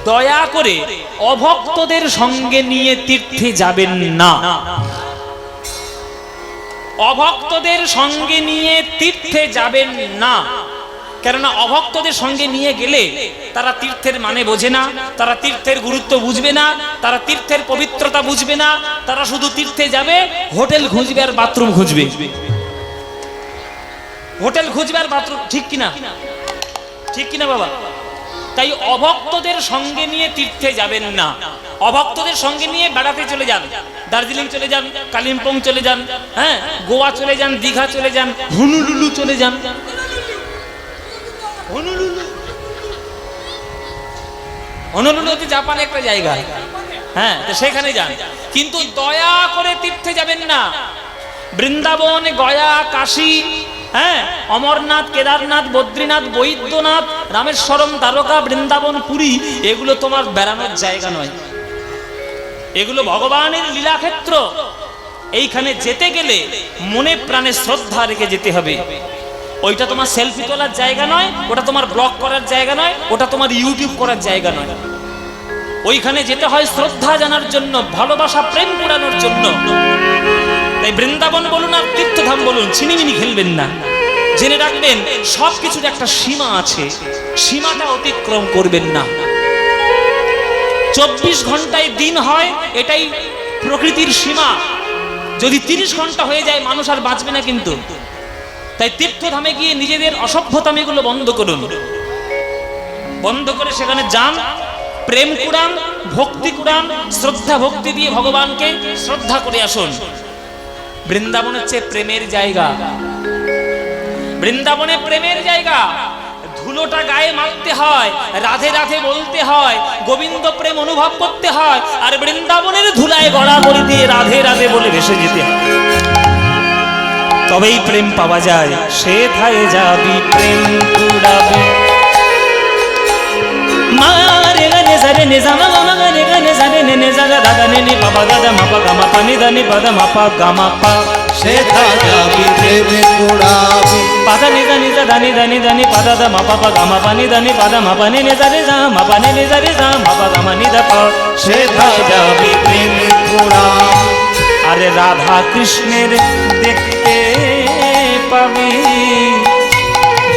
দয়া করে অভক্তদের সঙ্গে নিয়ে তীর্থে যাবেন না। অভক্তদের সঙ্গে নিয়ে তীর্থে যাবেন না, কেননা অভক্তদের সঙ্গে নিয়ে গেলে তারা তীর্থের মানে বোঝে না, তারা তীর্থের গুরুত্ব বুঝবে না, তারা তীর্থের পবিত্রতা বুঝবে না, তারা শুধু তীর্থে যাবে, হোটেল খুঁজবে আর বাথরুম খুঁজবে। হোটেল খুঁজবে আর বাথরুম, ঠিক কিনা? ঠিক কিনা বাবা? তাই অভক্তদের সঙ্গে নিয়ে তীর্থে যাবেন না। অভক্তদের সঙ্গে নিয়ে বেড়াতে চলে যান, দার্জিলিং চলে যান, কালিম্পং চলে যান, হ্যাঁ, গোয়া চলে যান, দীঘা চলে যান, হনুলুলু চলে যান। হনুলুলু হচ্ছে জাপানে একটা জায়গা, হ্যাঁ, তো সেখানে যান, কিন্তু দয়া করে তীর্থে যাবেন না। বৃন্দাবন, গয়া, কাশী, হ্যাঁ, অমরনাথ, কেদারনাথ, বদ্রীনাথ, বৈদ্যনাথ, রামেশ্বরম, দ্বারকা, বৃন্দাবন, পুরী, এগুলো তোমার বেড়ানোর জায়গা নয়, এগুলো ভগবানের লীলাক্ষেত্র। এইখানে যেতে গেলে মনে প্রাণে শ্রদ্ধা রেখে যেতে হবে। ওইটা তোমার সেলফি তোলার জায়গা নয়, ওটা তোমার ব্লগ করার জায়গা নয়, ওটা তোমার ইউটিউব করার জায়গা নয়। ওইখানে যেতে হয় শ্রদ্ধা জানার জন্য, ভালোবাসা, প্রেম কুড়ানোর জন্য। তাই বৃন্দাবন বলুন আর তীর্থধাম বলুন, ছিনিমিনি খেলবেন না। জেনে রাখবেন সবকিছুর একটা সীমা আছে, সীমাটা অতিক্রম করবেন না। 24 ঘন্টায় দিন হয়, এটাই প্রকৃতির সীমা। যদি 30 ঘন্টা হয়ে যায়, মানুষ আর বাঁচবে না কিন্তু। তাই তীর্থধামে গিয়ে নিজেদের অসভ্যতামিগুলো বন্ধ করুন, বন্ধ করে সেখানে যান, প্রেম কুড়ান, ভক্তি কুড়ান, শ্রদ্ধা ভক্তি দিয়ে ভগবানকে শ্রদ্ধা করে আসুন। বৃন্দাবন হচ্ছে প্রেমের জায়গা, বৃন্দাবনে প্রেমের জায়গা। ধুলোটা গায়ে মারতে হয়, রাধে রাধে বলতে হয়, গোবিন্দ প্রেম অনুভব করতে হয়, আর বৃন্দাবনের ধুলায় গড়াগড়ি দিয়ে রাধে রাধে বলে ভেসে যেতে হয়, তবেই প্রেম পাওয়া যায়। সেথায় যাবি প্রেম কুড়াবি, মারে গানে জারে নে জামা গামা গানে গানে জারে নে নে জাগা দাদা নে নে বাবা দাদা মাপা গামা পানি দানি পাদা মাপা গামা পা। সেথায় যাবি প্রেম কুড়াবি, পাদা নে জানি জা দানি দানি দানি পাদা দা মাপা পা গামা পানি দানি পাদা মাপা নে নে জারে যা মাপা নে নে জারে যা মাপা গামা নি দা পা। সেথায় যাবি প্রেম কুড়াবি। আরে রাধা কৃষ্ণের দেখতে পাবি,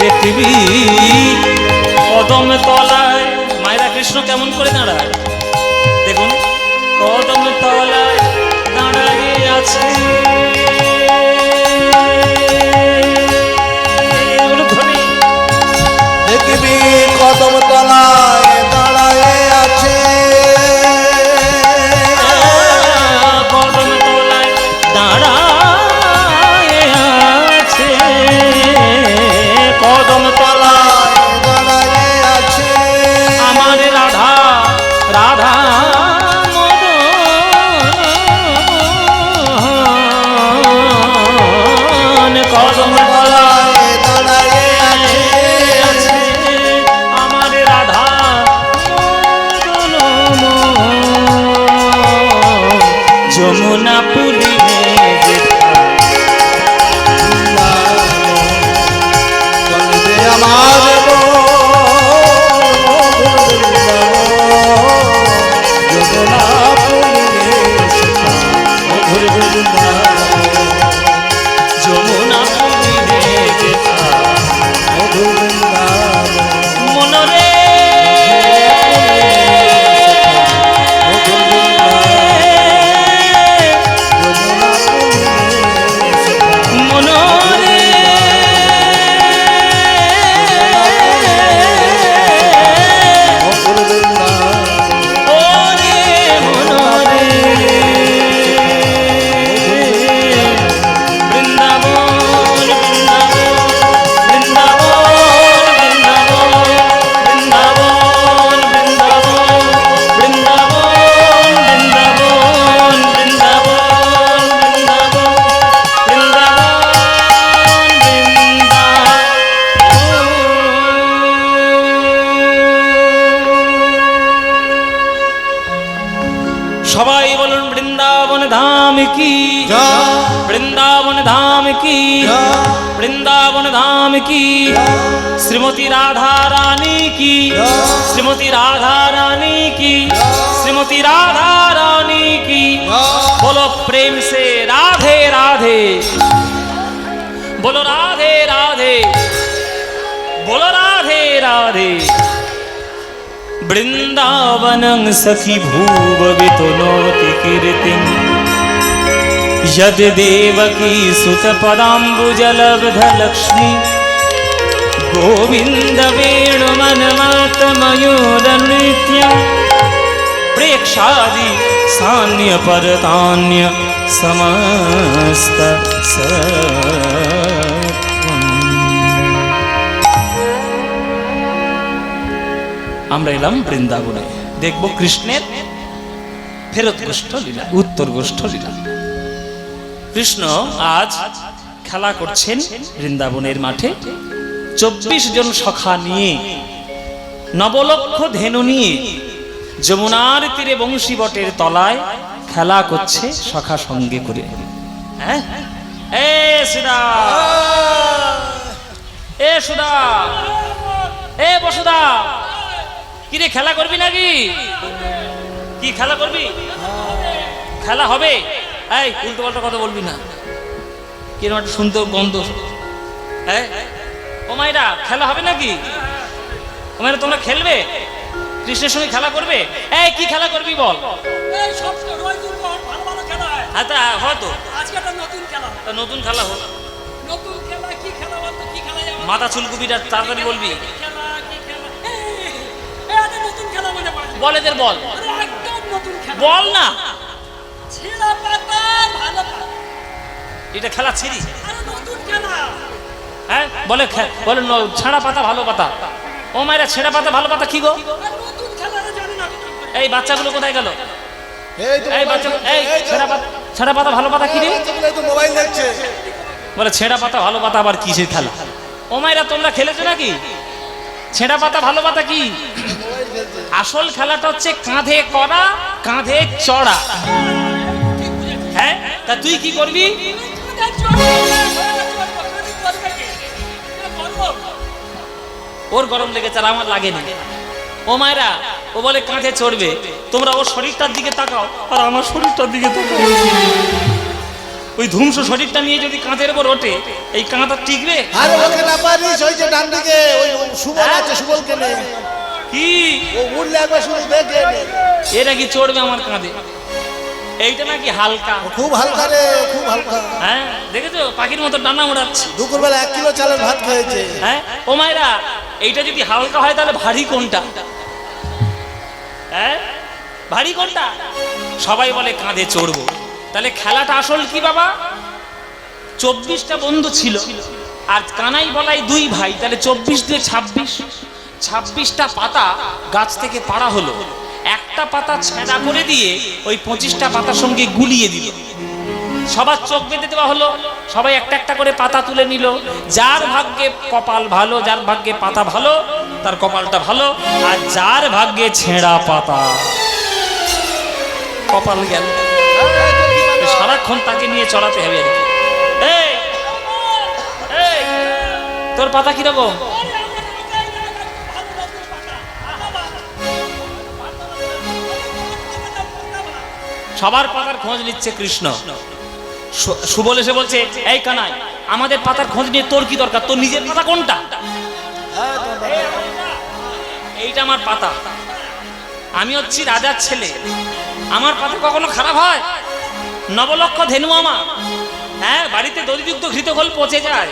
দেখবি কদম তলায়। মায়েরা কৃষ্ণ কেমন করে দাঁড়ায় দেখুন, কদম তলায় দাঁড়ায় আছে। দেখবি কদম তলায় দাঁড়ায় আছে, কদম তলায় দাঁড়ায় আছে, কদম তলায় দাঁড়ায় আছে। আমার রাধা রাধা মদন, কদম তলায় দাঁড়ায় আছে। আমার রাধা যমুনা পুরী চলবে আমার যমুনা পুরী, যমুনা পুরী মনরে মনরে ওরে মনরে বৃন্দাবন সবাই বলুন বৃন্দাবন धाम की জয় वृंदावन धाम की জয় वृंदावन धाम की श्रीमती राधा रानी की श्रीमती राधा रानी की श्रीमती राधा रानी की बोलो प्रेम से राधे राधे बोलो राधे राधे बोलो राधे राधे वृंदावनं सखी भूव वितनोति कीर्तिं यद देवकी सुत पदाम्बुजलब्ध लक्ष्मी गोविंद वेणुमनमत मयूर नृत्य प्रेक्षादि सान्य परतान्य समस्त আমরা এলাম বৃন্দাবনে, দেখব কৃষ্ণের ফেরত গোষ্ঠ লীলা, উত্তর গোষ্ঠ লীলা। কৃষ্ণ আজ খেলা করছেন বৃন্দাবনের মাঠে। 24 জন সখা নিয়ে, নবলক্ষ ধেনু নিয়ে যমুনার তীরে বংশীবটের তলায় খেলা করছে সখা সঙ্গে করে। হ্যাঁ, এ সুদা, এ সুদা, এ বসুদা, কিরে খেলা করবি নাকি? কি খেলা করবি? খেলা হবে। এই উল্টো পাল্টা কথা বলবি না, কিরকম একটা শুনতে গন্ধ। ও মাইরা খেলা হবে নাকি? ও মাইরা তোমরা খেলবে? কৃষ্ণের সঙ্গে খেলা করবে? এই কি খেলা করবি বল? এই সব রোজ ভালো ভালো খেলা হয়। হ্যাঁ তা হয়তো আজকে একটা নতুন খেলা। তা নতুন খেলা হোক। নতুন খেলা কি খেলা বলতো? কি খেলা যাবে? মাথা চুলকুবিটা তাড়াতাড়ি বলবি। কি খেলা কি খেলা? এই একটা নতুন খেলা মনে পড়ে। বল এদের বল, আরে একদম নতুন খেলা। বল না। ছিঁড়া পাতা ভালো পাতা। এটা খেলা ছিড়ি? আরে নতুন খেলা। হ্যাঁ বলে বলে ছাড়া পাতা ভালো পাতা। ও মায়েরা ছেঁড়া পাতা ভালো পাতা কি গো? আরে নতুন খেলা জানি না। এই বাচ্চাগুলো কোথায় গেল? এই তো এই বাচ্চা, এই ছেঁড়া পাতা ভালো পাতা কি রে? বাচ্চাগুলো তো মোবাইল দেখছে। বলে ছেঁড়া পাতা ভালো পাতা আবার কিসের খেলা? ও মায়েরা তোমরা খেলেছো নাকি? ছেঁড়া পাতা ভালো পাতা কি? আসল খেলাটা হচ্ছে কাঁধে করা, কাঁধে চড়া। হ্যাঁ, তা তুই কি করবি? ওর গরম লেগেছে আর আমার লাগেনি। ও মায়েরা, ও বলে কাঁধে চড়বে, তোমরা ওর শরীরটার দিকে তাকাও আর আমার শরীরটার দিকে তাকাও। ওই ধ্বংস শরীরটা নিয়ে যদি কাঁধের উপর ওঠে, এই কাঁধ আর টিকবে? আর ওকে না পারিস, ওই যে ডান দিকে ওই সুবল আছে, সুবলকে নে। কি ও উঠলে একবার শুধু দেখে নে। এটা কি চড়বে আমার কাঁধে? এইটা নাকি হালকা? খুব হালকা রে, খুব হালকা। হ্যাঁ দেখেছো, পাখির মতো ডানা উড়াচ্ছে। দুপুরবেলা 1 কিলো চালের ভাত খেয়েছে। হ্যাঁ ও মায়েরা, এইটা যদি হালকা হয় তাহলে ভারী কোনটা? হ্যাঁ ভারী কোনটা? সবাই বলে কাঁধে চড়বো। তাহলে খেলাটা আসল কি বাবা? 24টা বন্ধু ছিল আর কানাই বলাই 2 ভাই, তাহলে 24 দিয়ে 26, 26টা পাতা গাছ থেকে পাড়া হলো। একটা পাতা ছেঁড়া করে দিয়ে ওই 25টা পাতার সঙ্গে গুলিয়ে দিল। সবার চোখ বেঁধে দেওয়া হলো, সবাই একটা একটা করে পাতা তুলে নিল। যার ভাগ্যে কপাল ভালো, যার ভাগ্যে পাতা ভালো, তার কপালটা ভালো। আর যার ভাগ্যে ছেঁড়া পাতা, কপাল গেল। সারাক্ষণ তাকে নিয়ে চড়াতে হবে আর কি। এই এই তোর পাতা কিরকম? সবার পাতার খোঁজ নিচ্ছে কৃষ্ণ। সুবল এসে বলছে, এই কানাই, আমাদের পাতার খোঁজ নিয়ে তোর কি দরকার? তোর নিজের পাতা কোনটা? এইটা আমার পাতা, আমি হচ্ছি রাজার ছেলে, আমার পাতা কখনো খারাপ হয়? নবলক্ষ ধেনু আমার। হ্যাঁ, বাড়িতে দধিযুক্ত ঘৃতঘোল পচে যায়,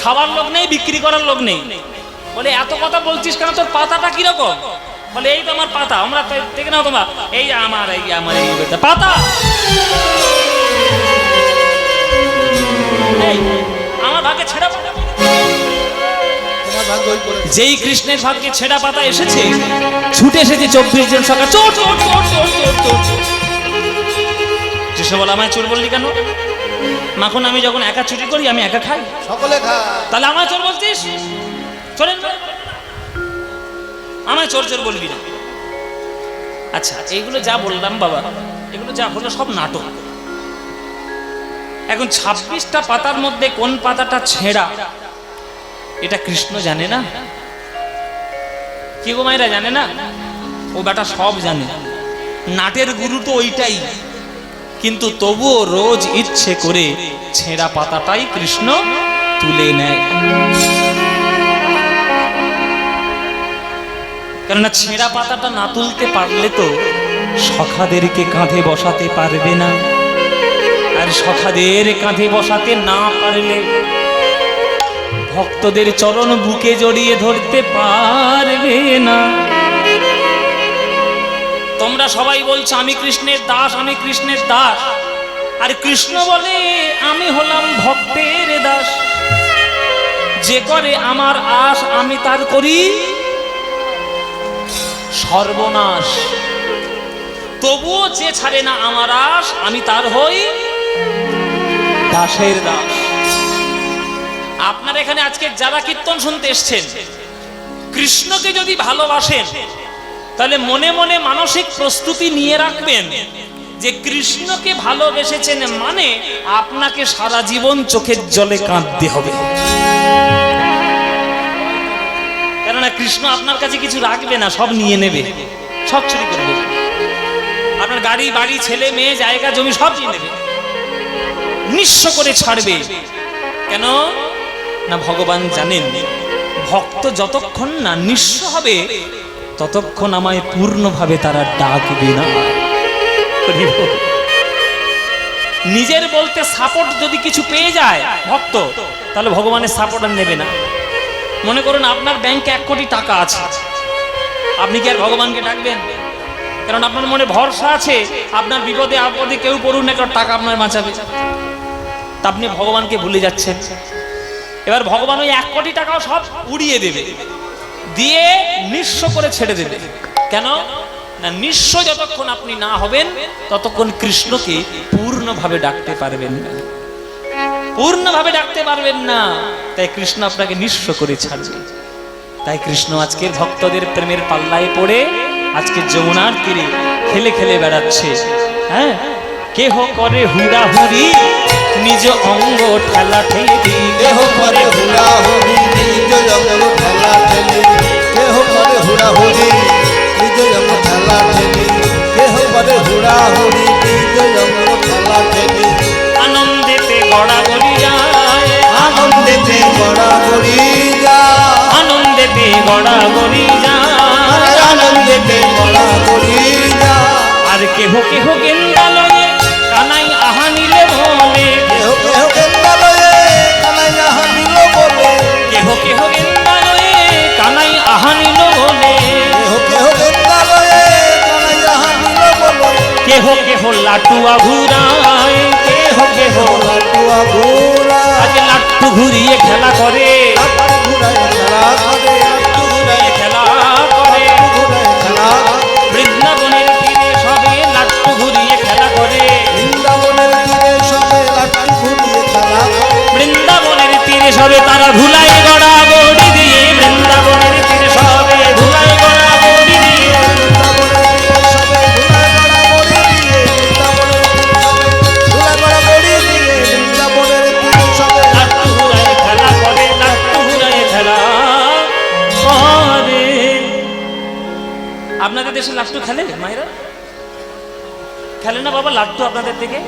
খাবার লোক নেই, বিক্রি করার লোক নেই। বলে এত কথা বলছিস কেন? তোর পাতাটা কিরকম? বলে এই তো আমার পাতা। আমরা দেখে নাও তোমরা, এই আমার এই পাতা। আমার ভাগ্যে ছেঁড়া পাতা। যেই কৃষ্ণের ভাগ্যে ছেঁড়া পাতা এসেছে, ছুটে এসেছে 24 জন সখা। চোর চোর চোর চোর চোর চোর। কৃষ্ণ বলে, আমায় চোর বললি কেন? মাখন আমি যখন একা চুরি করি আমি একা খাই, সকলে খায়। তাহলে আমায় চোর বলছিস? চলেন, আমায় চোর চোর বলবি না। আচ্ছা, এইগুলো যা বললাম বাবা, এগুলো যা হলো সব নাটক। এখন 26টা পাতার মধ্যে কোন পাতাটা ছেঁড়া এটা কৃষ্ণ জানে না? কি গো মায়েরা, জানে না? ও বেটা সব জানে, নাটের গুরু তো ওইটাই, কিন্তু তবুও রোজ ইচ্ছে করে ছেঁড়া পাতাটাই কৃষ্ণ তুলে নেয়। কেননা ছেঁড়া পাতাটা না তুলতে পারলে তো সখাদেরকে কাঁধে বসাতে পারবে না, আর সখাদের কাঁধে বসাতে না পারলে ভক্তদের চরণ বুকে জড়িয়ে ধরতে পারবে না। তোমরা সবাই বলছো আমি কৃষ্ণের দাস, আমি কৃষ্ণের দাস, আর কৃষ্ণ বলে আমি হলাম ভক্তের দাস। যে করে আমার আশ আমি তার করি সর্বনাশ। তবুও যে ছাড়ে না আমার আশ আমি তার হই দাসের দাস। আপনারা এখানে আজকে যারা কীর্তন শুনতে এসছেন, কৃষ্ণকে যদি ভালোবাসেন তাহলে মনে মনে মানসিক প্রস্তুতি নিয়ে রাখবেন যে কৃষ্ণকে ভালোবেসেছেন মানে আপনাকে সারা জীবন চোখের জলে কাঁদতে হবে। কেননা কৃষ্ণ আপনার কাছে কিছু রাখবে না, সব নিয়ে নেবে, সব চুরি করে নেবে। আপনার গাড়ি বাড়ি ছেলে মেয়ে জায়গা জমি সব নিয়ে নেবে, নিঃস্ব করে ছাড়বে। কেন না ভগবান জানেন ভক্ত যতক্ষণ না নিঃস্ব হবে ততক্ষণ আমায় পূর্ণভাবে তারা ডাকবে না। নিজের বলতে সাপোর্ট যদি কিছু পেয়ে যায় ভক্ত, তাহলে ভগবানের সাপোর্ট আর নেবে না। মনে করুন আপনার ব্যাংকে 1 কোটি টাকা আছে, আপনি কি আর ভগবানকে ডাকবেন? কারণ আপনার মনে ভরসা আছে আপনার বিপদে আপদে কেউ পড়ুন না, কারণ টাকা আপনার বাঁচাবে, তা আপনি ভগবানকে ভুলে যাচ্ছেন। এবার ভগবান ওই 1 কোটি টাকাও সব উড়িয়ে দেবে, দিয়ে নিঃস্ব করে ছেড়ে দেবে। কেন না নিঃস্ব যতক্ষণ আপনি না হবেন ততক্ষণ কৃষ্ণকে পূর্ণভাবে ডাকতে পারবেন না, পূর্ণভাবে ডাকতে পারবেন না। তাই কৃষ্ণ আপনাকে নিঃস্ব করে ছাড়বে। তাই কৃষ্ণ আজকের ভক্তদের প্রেমের পাল্লায় পড়ে আজকে যমুনার তীরে খেলে খেলে বেড়াচ্ছে। হ্যাঁ, কেহ করে হুড়াহুড়ি নিজ অঙ্গ ঠেলা ঠেলি, কেহ করে হুড়াহুড়ি নিজ অঙ্গ ঠেলা ঠেলি, কেহ করে হুড়াহুড়ি নিজ অঙ্গ ঠেলা ঠেলি, কেহ করে হুড়াহুড়ি নিজ অঙ্গ ঠেলা ঠেলি। আনন্দেতে গড়াগড়ি যায়, আনন্দেতে গড়াগড়ি যায়, আনন্দেতে গড়াগড়ি যায়, আনন্দেতে গড়াগড়ি যায়। আর কেহ কেহ গেন্দালয়ে কানাই আহা নিলে বলে, কেহ কেহ গেন্দালয়ে কানাই আহা নিল বলে, কেহ কেহ গেন্দালয়ে কানাই আহা নিল বলে, কেহ কেহ গেন্দালয়ে কানাই আহা নিল বলে, কেহ কেহ লাটুয়া ঘুরায়, কেহ কেহ লাটুয়া ঘোড়া আজ লাট্টু ঘুরিয়ে খেলা করে, লাট্টু ঘোড়ায় খেলা করে, লাট্টু ঘুরিয়ে খেলা করে। ঘোড়ায় খেলা করে। বৃন্দাবনের তীরে সবে লাট্টু ঘুরিয়ে খেলা করে, বৃন্দাবনের তীরে সবে লাট্টু ঘুরিয়ে খেলা করে। বৃন্দাবনের তীরে সবে তারা ধুলাই গড়া গড়ি দিয়ে, বৃন্দাবনের তীরে সবে ধুলাই গড়া গড়ি দিয়ে, বৃন্দাবনের তীরে সবে ধুলা গড়া গড়ি দিয়ে, বৃন্দাবনের তীরে সবে ধুলা গড়া গড়ি দিয়ে, বৃন্দাবনের তীরে সবে লাট্টু ঘুরায় খেলা করে, লাট্টু ঘুরায় খেলা করে। আপনাদের দেশে লাট্টু খেলে মায়েরা? খেলে না বাবা লাট্টু আপনাদের থেকে?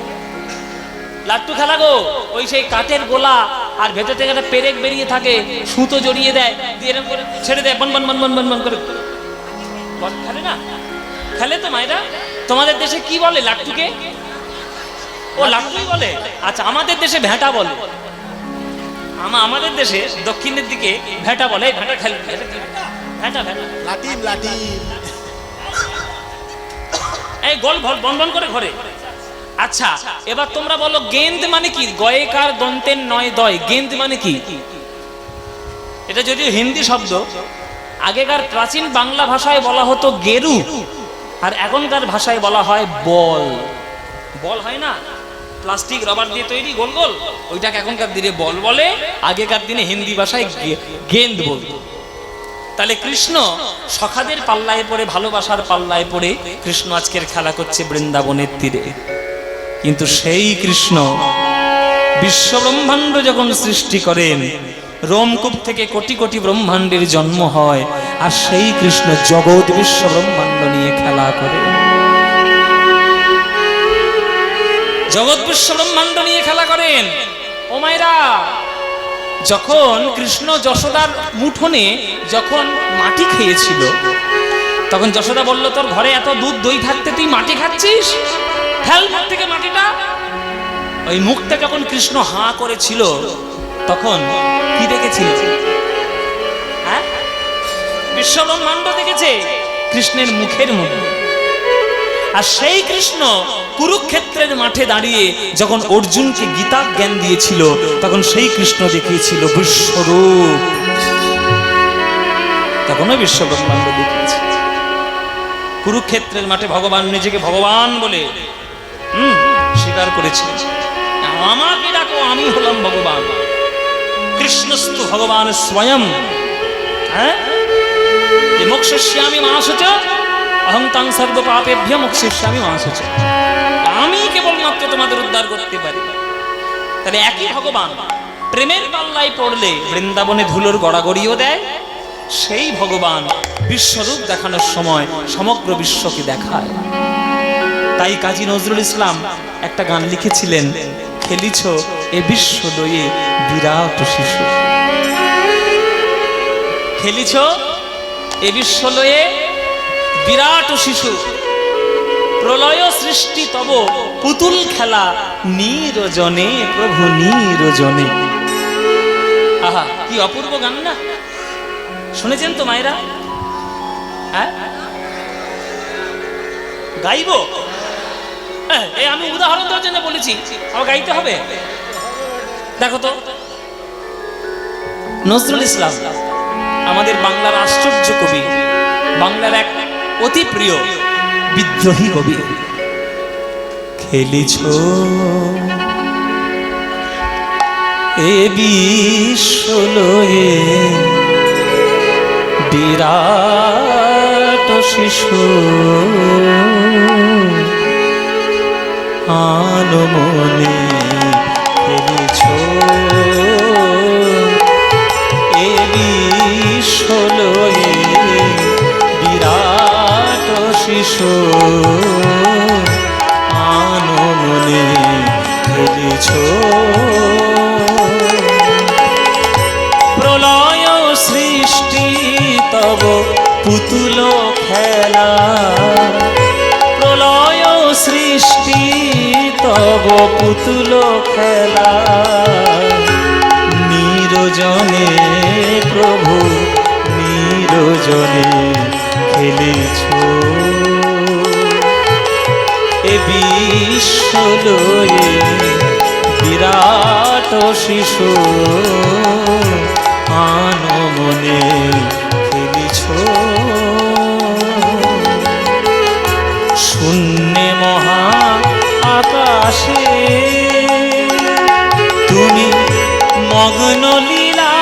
লাট্টু খেলা গো, ওই সেই কাঠের গোলা আর ভেতর থেকে একটা পেরেক বেরিয়ে থাকে, সুতো জড়িয়ে দেয়, দিয়ে এরকম করে ছেড়ে দেয়, বন বন বন বন বন বন করে। খেলে না? খেলে তো মায়েরা? তোমাদের দেশে কি বলে লাট্টুকে? ও লাট্টুই বলে? আচ্ছা, আমাদের দেশে ভেঁটা বলে। আমাদের দেশে দক্ষিণের দিকে ভেঁটা বলে। এই ভেঁটা খেলে, ভেঁটা ভেঁটা লাটিম লাটিম। এই গোল বন বন করে ঘরে। আচ্ছা, এবার তোমরা বলো গেন্দ মানে কি? গয়েকার দন্তের নয় দয়, গেন্দ মানে কি? এটা যদিও হিন্দি শব্দ, আগেকার প্রাচীন বাংলা ভাষায় বলা হতো গেরু, আর এখনকার ভাষায় বলা হয় বল। বল হয় না, প্লাস্টিক রবার দিয়ে তৈরি গোল গোল, ওইটাকে এখনকার দিনে বল বলে, আগেকার দিনে হিন্দি ভাষায় গেন্দ বলতো। তাহলে কৃষ্ণ সখাদের পাল্লায় পড়ে, ভালোবাসার পাল্লায় পড়ে কৃষ্ণ আজকের খেলা করছে বৃন্দাবনের তীরে। কিন্তু সেই কৃষ্ণ বিশ্ব ব্রহ্মাণ্ড যখন সৃষ্টি করেন, রোমকূপ থেকে কোটি কোটি ব্রহ্মাণ্ডের জন্ম হয়, আর সেই কৃষ্ণ জগৎ বিশ্ব ব্রহ্মাণ্ড নিয়ে খেলা করে। জগৎ বিশ্ব ব্রহ্মাণ্ড নিয়ে খেলা করেন। ও মায়েরা, যখন কৃষ্ণ যশোদার মুঠোনে যখন মাটি খেয়েছিল, তখন যশোদা বলল, তোর ঘরে এত দুধ দই থাকতে তুই মাটি খাচ্ছিস, ফেল মুখ থেকে মাটিটা। ওই মুখটা যখন কৃষ্ণ হাঁ করেছিল, তখন কি দেখেছিল? হ্যাঁ, বিশ্ব ব্রহ্মাণ্ড দেখেছে কৃষ্ণের মুখের মধ্যে। আর সেই কৃষ্ণ কুরুক্ষেত্রের মাঠে দাঁড়িয়ে যখন অর্জুনকে গীতা জ্ঞান দিয়েছিল, তখন সেই কৃষ্ণ দেখিয়েছিল বিশ্বরূপ। তখনও বিশ্ব ব্রহ্মাণ্ড দেখিয়েছে। কুরুক্ষেত্রের মাঠে ভগবান নিজেকে ভগবান বলে স্বীকার করেছে, আমাকে ডাকো, আমি হলাম ভগবান। কৃষ্ণস্তু ভগবান স্বয়ং। হ্যাঁ, যে মোক্ষয়িষ্যামি মা শুচা, অহং তাং সর্ব পাপেভ্য মোক্ষয়িষ্যামি মা শুচা। আমি কেবলমাত্র তোমাদের উদ্ধার করতে পারি। তাহলে একই ভগবান প্রেমের পাল্লায় পড়লে বৃন্দাবনে ধুলোর গড়াগড়িও দেয়। সেই ভগবান বিশ্বরূপ দেখানোর সময় সমগ্র বিশ্বকে দেখায়। তাই কাজী নজরুল ইসলাম একটা গান লিখেছিলেন, খেলিছ এ বিশ্ব লয়ে বিরাট শিশু। খেলিছ এ বিশ্ব লয়ে বিরাট শিশু, প্রলয় সৃষ্টি তব পুতুল খেলা নিরজনে প্রভু নিরজনে। আহা, কি অপূর্ব গান না? শুনেছেন তো মায়েরা? হ্যাঁ, গাইবো? আমি উদাহরণ দেওয়ার জন্য বলেছি, আবার গাইতে হবে। দেখো তো, নজরুল ইসলাম আমাদের বাংলার আশ্চর্য কবি, বাংলার এক অতি প্রিয় বিদ্রোহী কবি। খেলিছ এ বিশ্ব লয়ে বিরাট শিশু, আনমনে খেলিছ এ বিশ্ব লয়ে বিরাট শিশু, আনমনে খেলিছ। প্রলয় সৃষ্টি তব পুতুল খেলা, প্রলয় সৃষ্টি তব পুতুল খেলা, নিরজনে প্রভু নিরজনে খেলেছ এ বিশ্ব লয়ে বিরাট শিশু, আনমনে খেলিছ। শূন্যে মহা আকাশে তুমি মগ্ন লীলা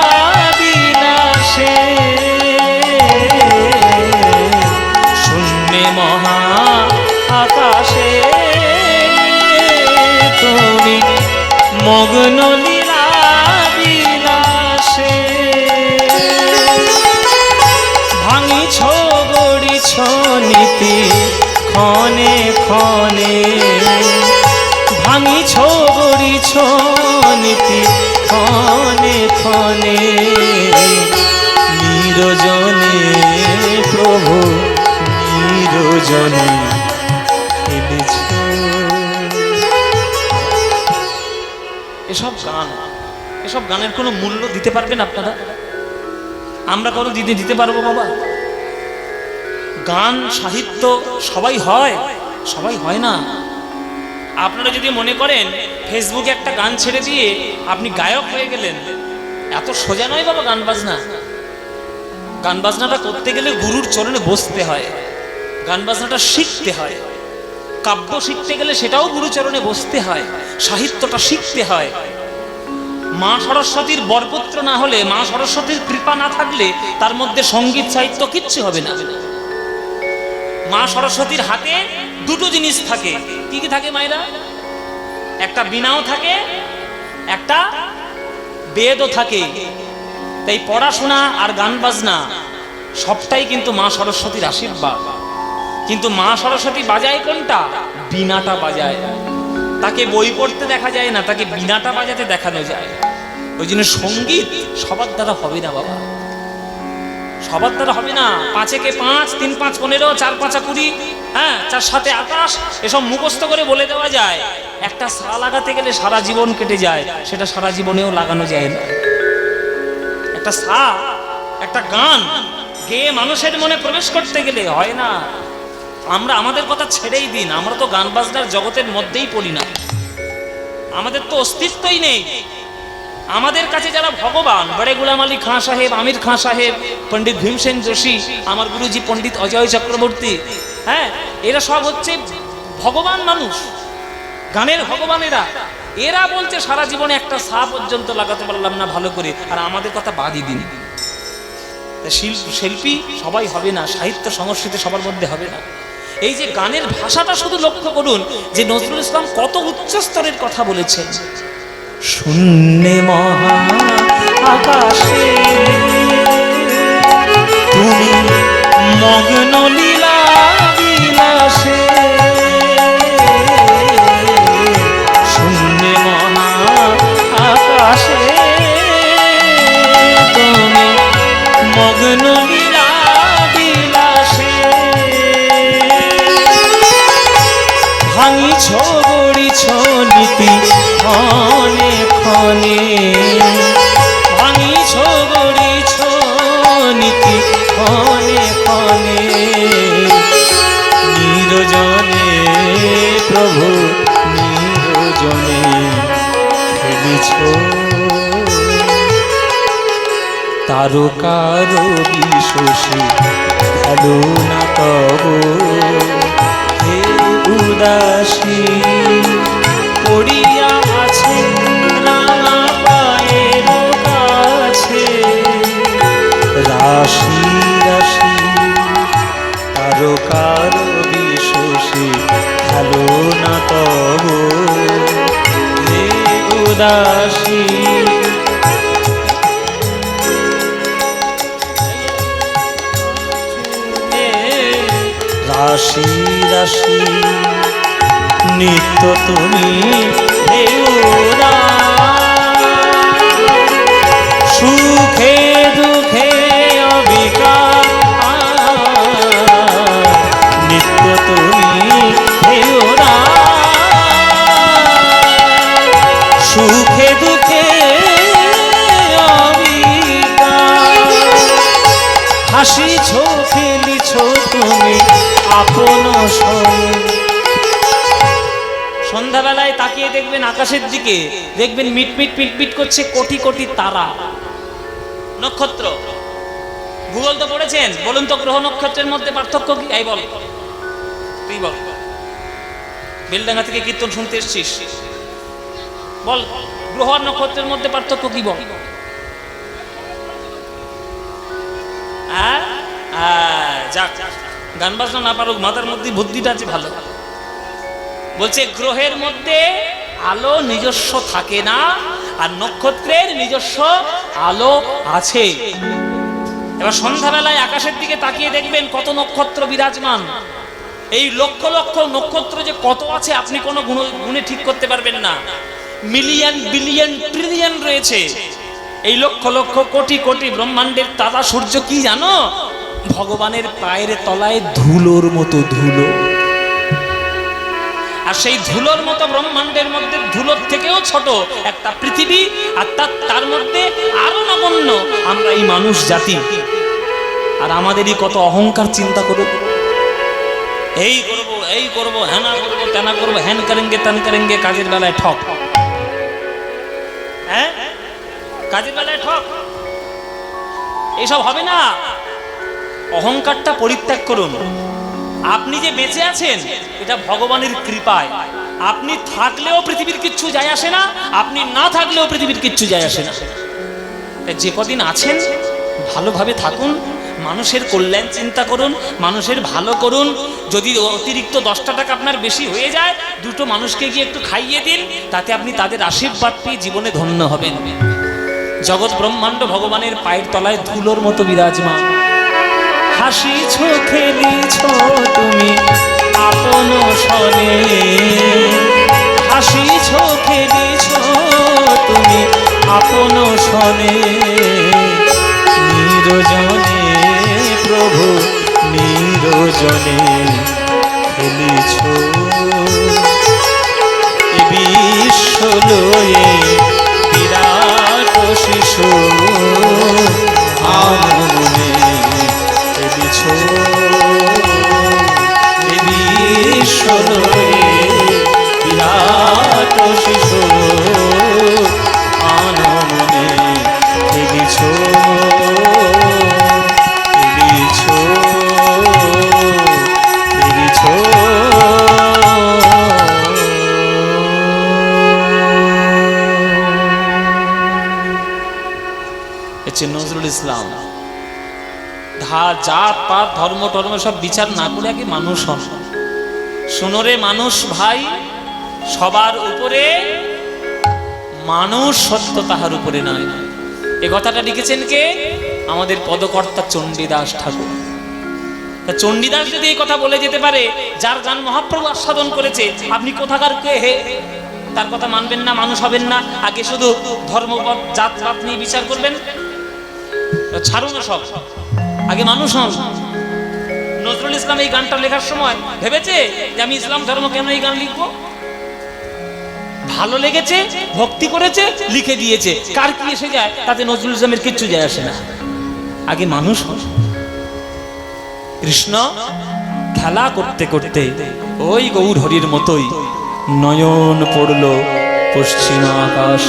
বিলাসে, শূন্যে মহা আকাশে তুমি মগ্ন লীলা বিলাসে, ভাঙিছ গড়িছ নীতি ক্ষণে ক্ষণে, ভাঙিছ গড়িছ নীতি ক্ষণে ক্ষণে, নিরজনে প্রভু নিরজনে খেলেছ। এসব গান, এসব গানের কোনো মূল্য দিতে পারবেন আপনারা? আমরা কোনো দিতে পারবো বাবা? গান সাহিত্য সবাই হয়, সবাই হয় না। আপনারা যদি মনে করেন ফেসবুকে একটা গান ছেড়ে দিয়ে আপনি গায়ক হয়ে গেলেন, এত সোজা নয় বাবা গান বাজনা। গান বাজনাটা করতে গেলে গুরুর চরণে বসতে হয়, গান বাজনাটা শিখতে হয়। কাব্য শিখতে গেলে সেটাও গুরুচরণে বসতে হয়, সাহিত্যটা শিখতে হয়। মা সরস্বতীর বরপুত্র না হলে, মা সরস্বতীর কৃপা না থাকলে তার মধ্যে সঙ্গীত সাহিত্য কিচ্ছু হবে না। মা সরস্বতীর হাতে দুটো জিনিস থাকে। কি কি থাকে মায়েরা? একটা বীণাও থাকে, একটা বেদও থাকে। তাই পড়াশোনা আর গান বাজনা সবটাই কিন্তু মা সরস্বতীর আশীর্বাদ। কিন্তু মা সরস্বতী বাজায় কোনটা? বীণাটা বাজায়। তাকে বই পড়তে দেখা যায় না, তাকে বীণাটা বাজাতে দেখানো যায়। ওই জন্য সঙ্গীত সবার দ্বারা হবে না বাবা, সবার দ্বারা হবে না। 5 একে 5, 3 5 15, 4 5 20, হ্যাঁ 4 7 28, এসব মুখস্থ করে বলে দেওয়া যায়। একটা সা লাগাতে গেলে সারা জীবন কেটে যায়, সেটা সারা জীবনেও লাগানো যায় না। একটা সা, একটা গান গেয়ে মানুষের মনে প্রবেশ করতে গেলে হয় না। আমরা আমাদের কথা ছেড়েই দিন, আমরা তো গান বাজনার জগতের মধ্যেই পড়ি না, আমাদের তো অস্তিত্বই নেই। আমাদের কাছে যারা ভগবান, বড়ে গুলাম আলী খাঁ সাহেব, আমির খাঁ সাহেব, পণ্ডিত ভীমসেন যোশী, আমার গুরুজি পণ্ডিত অজয় চক্রবর্তী, হ্যাঁ এরা সব হচ্ছে ভগবান মানুষ, গানের ভগবান এরা। এরা বলছে সারা জীবনে একটা সা পর্যন্ত লাগাতে পারলাম না ভালো করে, আর আমাদের কথা বাদই দিন। শিল্পী সবাই হবে না, সাহিত্য সংস্কৃতি সবার মধ্যে হবে না। এই যে গানের ভাষাটা শুধু লক্ষ্য করুন যে নজরুল ইসলাম কত উচ্চ স্তরের কথা বলেছেন। শূন্যে মহা আকাশে তুমি মগ্ন লীলা বিলাসে, শূন্যে মহা আকাশে তুমি মগ্ন লীলা বিলাসে, ভাঙিছ গড়িছ নীতি ক্ষণে ক্ষণে, ভাঙিছ গড়িছ নীতি ক্ষণে ক্ষণে, নিরজনে প্রভু নিরজনে খেলিছ, তারকার বিশ্বসী খেলো না তব হে উদাসী, পড়িয়া আছে রাঙা পায়ের কাছে, রাশি রাশি তারকার বিশ্বসী খেলো না তব হে উদাসী। রাশি রাশি নিত্য তুমি হেউরা, সুখে দুঃখে অবিকার, নিত্য তুমি হেউরা, সুখে দুঃখে অবিকার, হাসিছ খেলিছ তুমি আপন সঙ্গে। সন্ধ্যাবেলায় তাকিয়ে দেখবেন আকাশের দিকে, দেখবেন মিটমিট মিটমিট করছে কোটি কোটি তারা, নক্ষত্র। ভূগোল তো পড়েছেন, বলুন তো গ্রহ নক্ষত্রের মধ্যে পার্থক্য কি? এই বল, তুই বল, বেলডাঙ্গা থেকে কীর্তন শুনতে এসছিস, বল গ্রহ আর নক্ষত্রের মধ্যে পার্থক্য কি বল? যাক, গান বাজনা না পারুক, মাথার মধ্যে বুদ্ধিটা আছে ভালো। বলছে গ্রহের মধ্যে আলো নিজস্ব থাকে না, আর নক্ষত্রের নিজস্ব আলো আছে। এবার সন্ধ্যাবেলায় আকাশের দিকে তাকিয়ে দেখবেন কত নক্ষত্র বিরাজমান। এই লক্ষ লক্ষ নক্ষত্র যে কত আছে আপনি কোনো গুণে ঠিক করতে পারবেন না। মিলিয়ন বিলিয়ন ট্রিলিয়ন রয়েছে। এই লক্ষ লক্ষ কোটি কোটি ব্রহ্মাণ্ডের তারা সূর্য কি জানো? ভগবানের পায়ের তলায় ধুলোর মতো ধুলো। আর সেই ধুলোর মতো ব্রহ্মাণ্ডের মধ্যে ধুলোর থেকেও ছোট একটা পৃথিবী, আর তার মধ্যে আরো নগণ্য আমরা এই মানুষ জাতি। আর আমাদেরই কত অহংকার, চিন্তা করুক, এই করবো এই করবো, হ্যানা করবো তেনা করবো, হ্যান করেঙ্গে তেন করেঙ্গে, কাজের বেলায় ঠক। হ্যাঁ, কাজের বেলায় ঠক, এইসব হবে না। অহংকারটা পরিত্যাগ করুন। আপনি যে বেঁচে আছেন এটা ভগবানের কৃপায়। আপনি থাকলেও পৃথিবীর কিচ্ছু যায় আসে না, আপনি না থাকলেও পৃথিবীর কিচ্ছু যায় আসে না। যে কদিন আছেন ভালোভাবে থাকুন, মানুষের কল্যাণ চিন্তা করুন, মানুষের ভালো করুন। যদি অতিরিক্ত 10টা টাকা আপনার বেশি হয়ে যায়, দুটো মানুষকে গিয়ে একটু খাইয়ে দিন, তাতে আপনি তাদের আশীর্বাদ পেয়ে জীবনে ধন্য হবেন। জগৎ ব্রহ্মাণ্ড ভগবানের পায়ের তলায় ধুলোর মতো বিরাজমান। হাসিছ খেলিছ তুমি আপন সনে, হাসিছ খেলিছ তুমি আপন সনে, নিরজনে প্রভু নিরজনে খেলিছ এ বিশ্ব লয়ে বিরাট শিশু আমনে খেলিছ এ বিশ্ব লয়ে বিরাট শিশু আনমনে খেলিছ খেলিছ খেলিছ। নজরুল ইসলাম। জাত পাত ধর্ম টর্ম সব বিচার না করে আগে মানুষ হন। শুনোরে মানুষ ভাই, সবার উপরে মানুষ সত্য তাহার উপরে নয়। এ কথাটা লিখেছেন কে? আমাদের পদকর্তা চণ্ডীদাস ঠাকুর। চণ্ডীদাস যদি এই কথা বলে যেতে পারে, যার গান মহাপ্রভু আস্বাদন করেছে, আপনি কোথাকার কে হে? তার কথা মানবেন না, মানুষ হবেন না, আগে শুধু ধর্মপদ জাত পাত নিয়ে বিচার করবেন। ছাড়ুন সব, আগে মানুষ হন। নজরুল ইসলাম এই গানটা লেখার সময় ভেবেছে যে আমি ইসলাম ধর্ম কেন এই গান লিখবো? ভালো লেগেছে, ভক্তি করেছে, লিখে দিয়েছে। কার কি এসে যায় তাতে নজরুল ইসলামের কিচ্ছু যায় আসে না। আগে মানুষ হন। কৃষ্ণ খেলা করতে করতে ওই গৌর হরির মতোই নয়ন পড়ল পশ্চিম আকাশ।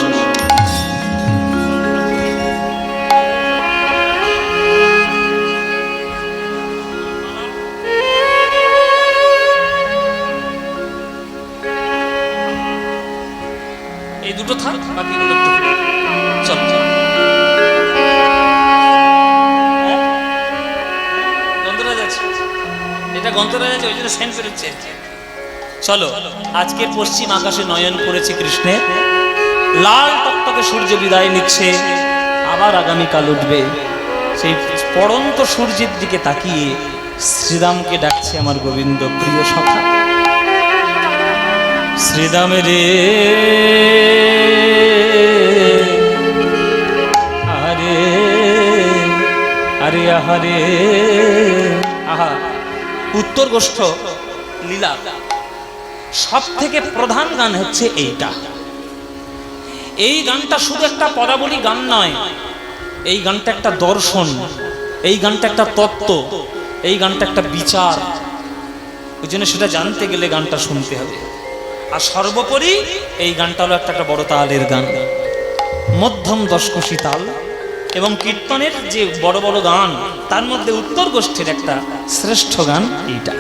এই দুটো থাক, বাকিগুলো চল চল। গন্ধরাজ আছে, এটা গন্ধরাজ আছে, ওই জন্য সেন্ট বেরোচ্ছে। চলো, আজকের পশ্চিম আকাশে নয়ন পড়েছে কৃষ্ণের, লাল টকটকে সূর্য বিদায় নিচ্ছে, আবার আগামীকাল উঠবে। সেই পড়ন্ত সূর্যের দিকে তাকিয়ে শ্রীরামকে ডাকছে আমার গোবিন্দ প্রিয় সখা। শ্রীরাম রে আরে আরে আহারে আহা। উত্তর গোষ্ঠ লীলা সব থেকে প্রধান গান হচ্ছে এইটা। এই গানটা শুধু একটা পদাবলী গান নয়, এই গানটা একটা দর্শন, এই গানটা একটা তত্ত্ব, এই গানটা একটা বিচার। ওই জন্য সেটা জানতে গেলে গানটা শুনতে হবে। আর সর্বোপরি এই গানটা হলো একটা বড় তালের গান, মধ্যম দশকোষী তাল। এবং কীর্তনের যে বড় বড় গান, তার মধ্যে উত্তর গোষ্ঠীর একটা শ্রেষ্ঠ গান এইটা।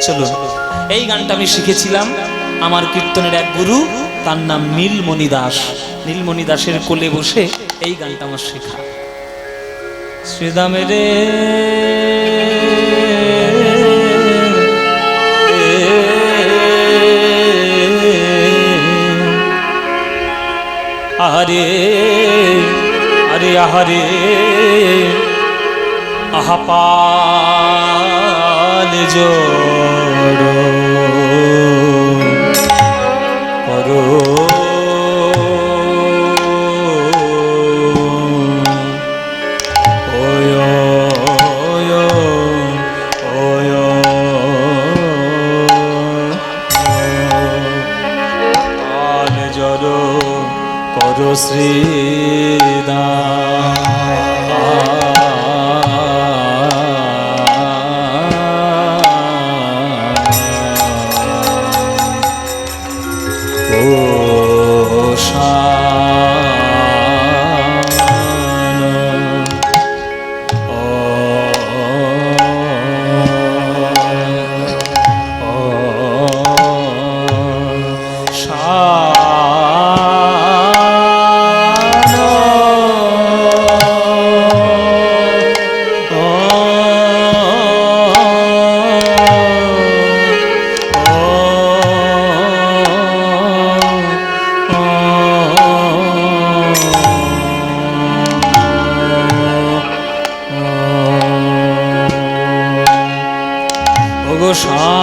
চলুন, এই গানটা আমি শিখেছিলাম আমার কীর্তনের এক গুরু, তার নাম নীলমণি দাস। নীলমণি দাসের কোলে বসে এই গানটা আমার শেখা। শ্রীরামে রে আহারে আরে আহারে আহা পাল জোড়ো করো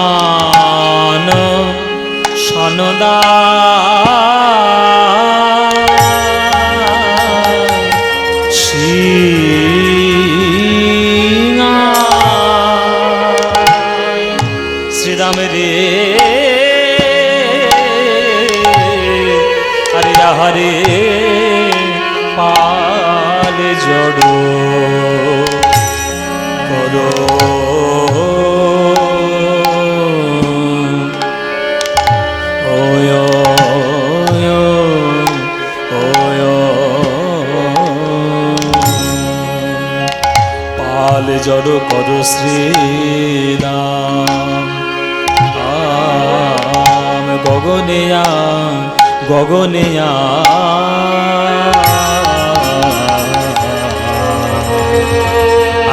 মান সনদা শ্রীরাম রে হরে হরে পাল জড় করো পাল জড় করো শ্রীরাম গগনেয়া গগনেয়া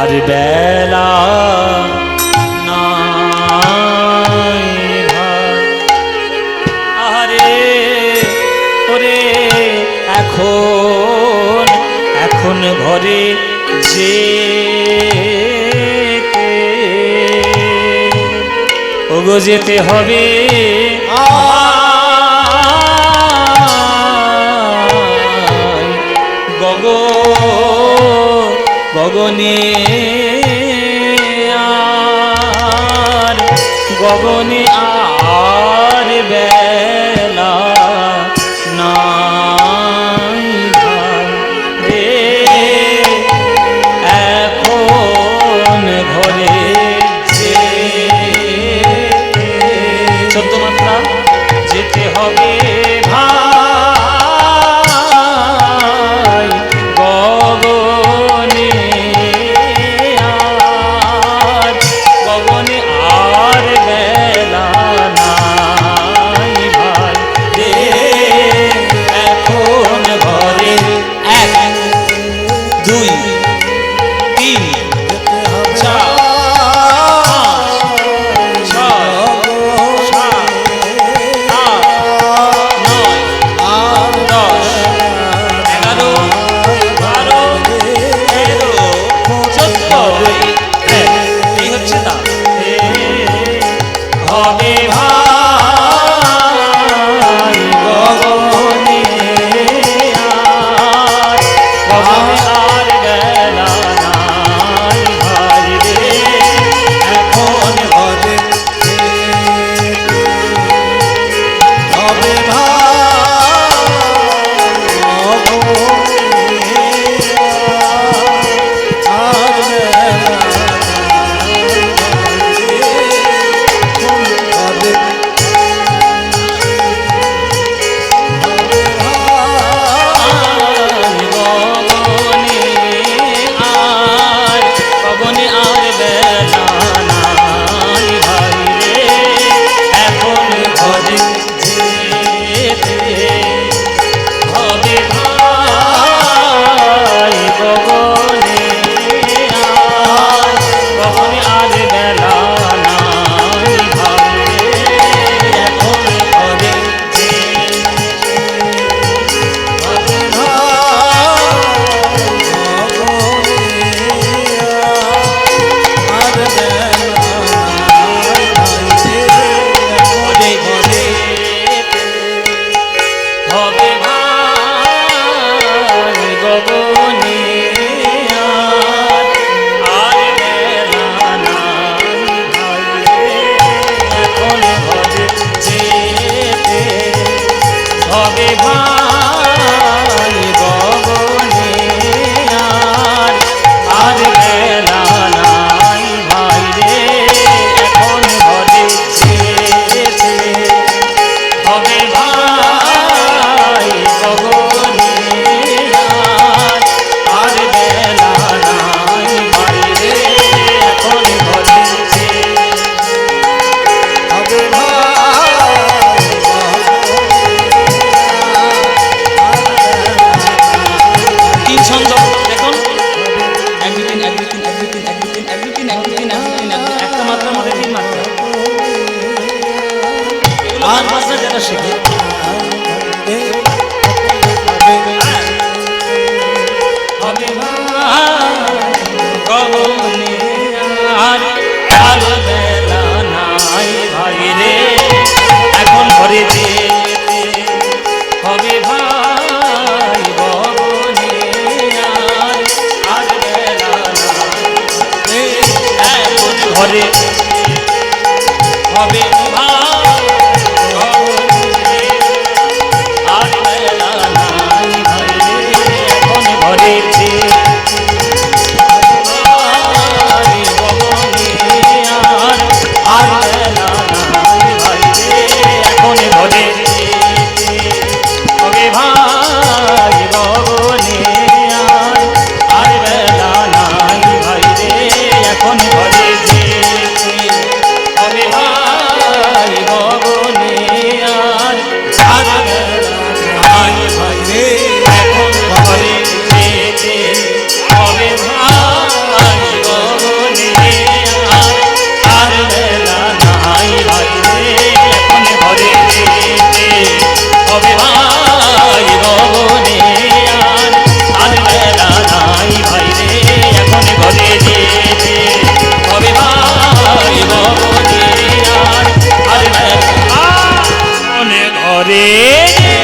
আর বেলা নাই আরে ওরে এখন এখন ঘরে যে ওগো যেতে হবে গগনে আর গগনে আর বেলা নাই রে এখন ঘরে যে 14 মাত্রা যেতে হবে ভাই গগনে আর বেলা নাই ভাই রে এখন ঘরে 1 2 3 4 শিখি গগনে আর কাল বেলা নাই হবে আর বেলা নাই ভাই রে এখন ঘরেতে আর বেলা নাই ভাই রে এখন ঘরেতে হবে ভাই গগনে আর বেলা নাই ভাই রে এখন ঘরেতে হবে ভাই গগনে আর বেলা নাই ভাই রে এখন ঘরেতে হবে ভাই গগনে আর বেলা নাই ভাই রে এখন ঘরেতে হবে ভাই গগনে আর বেলা নাই ভাই রে এখন ঘরে যেতে হবে ভাই গগনে আর বেলা ঘরে